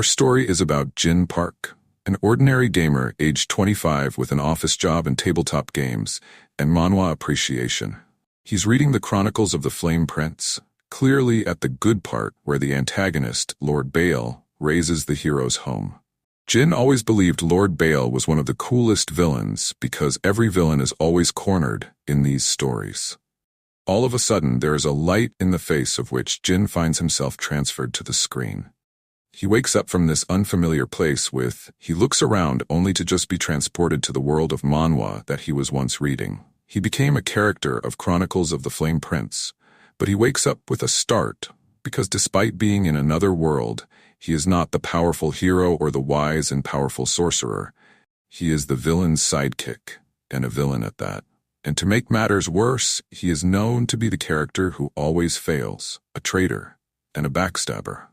Our story is about Jin Park, an ordinary gamer aged 25 with an office job and tabletop games, and manhwa appreciation. He's reading the Chronicles of the Flame Prince, clearly at the good part where the antagonist, Lord Bale, raises the hero's home. Jin always believed Lord Bale was one of the coolest villains because every villain is always cornered in these stories. All of a sudden, there is a light in the face of which Jin finds himself transferred to the screen. He wakes up from this unfamiliar place he looks around only to just be transported to the world of manhwa that he was once reading. He became a character of Chronicles of the Flame Prince, but he wakes up with a start, because despite being in another world, he is not the powerful hero or the wise and powerful sorcerer. He is the villain's sidekick, and a villain at that. And to make matters worse, he is known to be the character who always fails, a traitor, and a backstabber.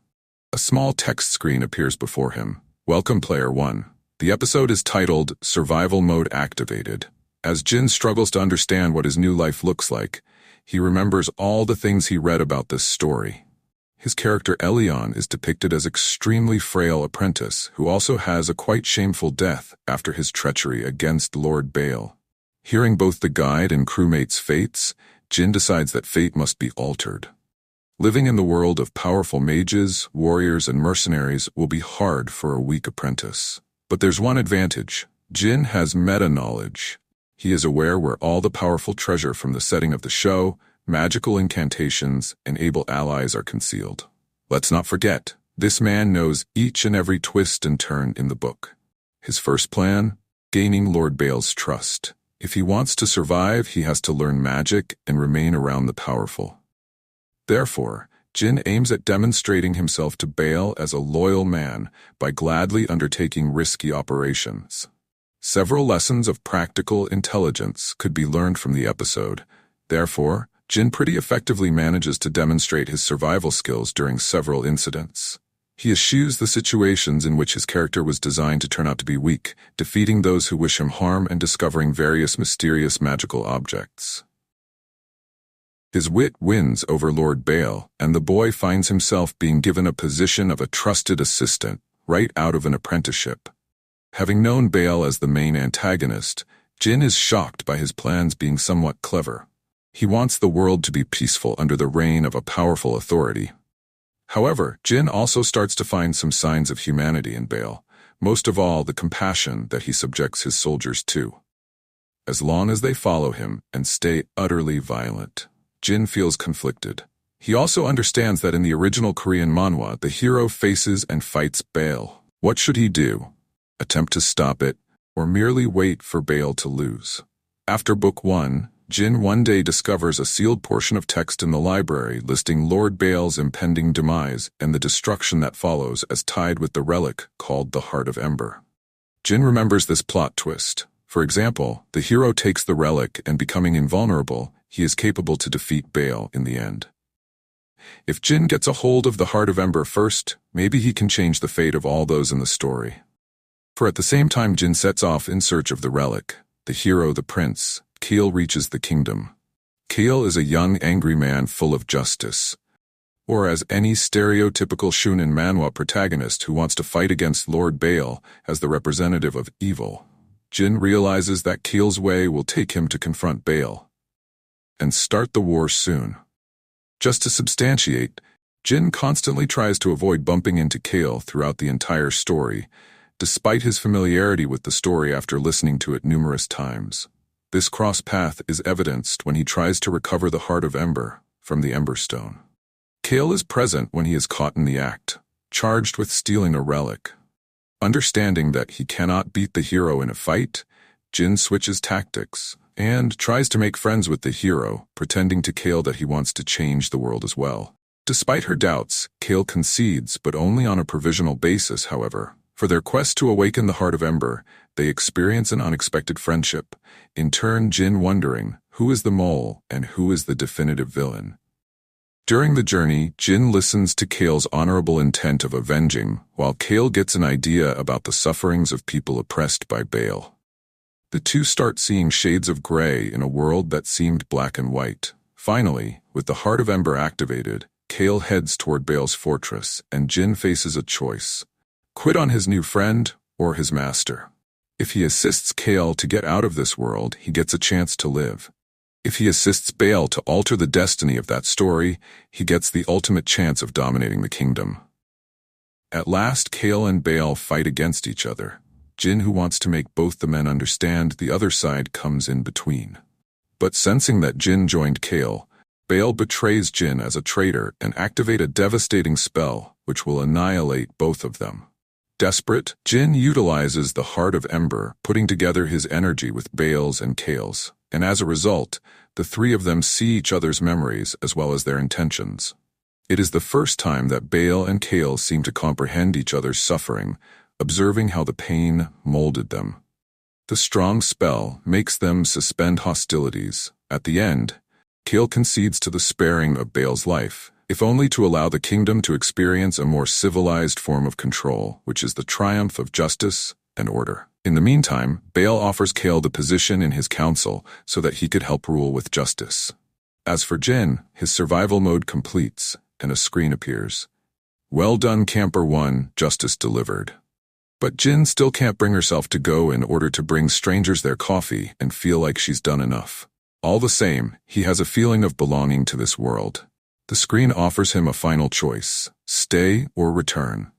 A small text screen appears before him. Welcome, Player 1. The episode is titled Survival Mode Activated. As Jin struggles to understand what his new life looks like, he remembers all the things he read about this story. His character Elion is depicted as extremely frail apprentice who also has a quite shameful death after his treachery against Lord Bale. Hearing both the guide and crewmates' fates, Jin decides that fate must be altered. Living in the world of powerful mages, warriors, and mercenaries will be hard for a weak apprentice. But there's one advantage. Jin has meta-knowledge. He is aware where all the powerful treasure from the setting of the show, magical incantations, and able allies are concealed. Let's not forget, this man knows each and every twist and turn in the book. His first plan? Gaining Lord Bale's trust. If he wants to survive, he has to learn magic and remain around the powerful. Therefore, Jin aims at demonstrating himself to Bale as a loyal man by gladly undertaking risky operations. Several lessons of practical intelligence could be learned from the episode. Therefore, Jin pretty effectively manages to demonstrate his survival skills during several incidents. He eschews the situations in which his character was designed to turn out to be weak, defeating those who wish him harm and discovering various mysterious magical objects. His wit wins over Lord Bale, and the boy finds himself being given a position of a trusted assistant right out of an apprenticeship. Having known Bale as the main antagonist, Jin is shocked by his plans being somewhat clever. He wants the world to be peaceful under the reign of a powerful authority. However, Jin also starts to find some signs of humanity in Bale, most of all the compassion that he subjects his soldiers to. As long as they follow him and stay utterly violent, Jin feels conflicted. He also understands that in the original Korean manhwa, the hero faces and fights Bale. What should he do? Attempt to stop it, or merely wait for Bale to lose? After Book 1, Jin one day discovers a sealed portion of text in the library listing Lord Bale's impending demise and the destruction that follows as tied with the relic called the Heart of Ember. Jin remembers this plot twist. For example, the hero takes the relic and becoming invulnerable, he is capable to defeat Bale in the end. If Jin gets a hold of the Heart of Ember first, maybe he can change the fate of all those in the story. For at the same time Jin sets off in search of the relic, the hero, the prince, Kale reaches the kingdom. Kale is a young, angry man full of justice. Or as any stereotypical shonen manhwa protagonist who wants to fight against Lord Bale as the representative of evil, Jin realizes that Kale's way will take him to confront Bale and start the war soon. Just to substantiate, Jin constantly tries to avoid bumping into Kale throughout the entire story, despite his familiarity with the story after listening to it numerous times. This cross-path is evidenced when he tries to recover the Heart of Ember from the Ember Stone. Kale is present when he is caught in the act, charged with stealing a relic. Understanding that he cannot beat the hero in a fight, Jin switches tactics and tries to make friends with the hero, pretending to Kale that he wants to change the world as well. Despite her doubts, Kale concedes, but only on a provisional basis, however. For their quest to awaken the Heart of Ember, they experience an unexpected friendship, in turn Jin wondering who is the mole and who is the definitive villain. During the journey, Jin listens to Kale's honorable intent of avenging, while Kale gets an idea about the sufferings of people oppressed by Bale. The two start seeing shades of gray in a world that seemed black and white. Finally, with the Heart of Ember activated, Kale heads toward Bale's fortress, and Jin faces a choice: quit on his new friend or his master. If he assists Kale to get out of this world, he gets a chance to live. If he assists Bale to alter the destiny of that story, he gets the ultimate chance of dominating the kingdom. At last, Kale and Bale fight against each other. Jin, who wants to make both the men understand the other side, comes in between. But sensing that Jin joined Kale, Bale betrays Jin as a traitor and activate a devastating spell which will annihilate both of them. Desperate, Jin utilizes the Heart of Ember, putting together his energy with Bale's and Kale's, and as a result, the three of them see each other's memories as well as their intentions. It is the first time that Bale and Kale seem to comprehend each other's suffering, observing how the pain molded them. The strong spell makes them suspend hostilities. At the end, Kale concedes to the sparing of Bale's life, if only to allow the kingdom to experience a more civilized form of control, which is the triumph of justice and order. In the meantime, Bale offers Kale the position in his council so that he could help rule with justice. As for Jin, his survival mode completes, and a screen appears. Well done, Camper 1, justice delivered. But Jin still can't bring herself to go in order to bring strangers their coffee and feel like she's done enough. All the same, he has a feeling of belonging to this world. The screen offers him a final choice: stay or return.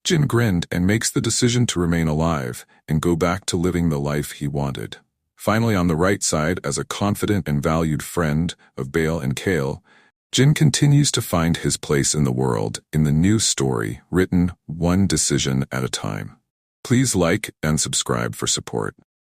Jin grinned and makes the decision to remain alive and go back to living the life he wanted. Finally, on the right side, as a confident and valued friend of Bale and Kale, Jin continues to find his place in the world in the new story, written one decision at a time. Please like and subscribe for support.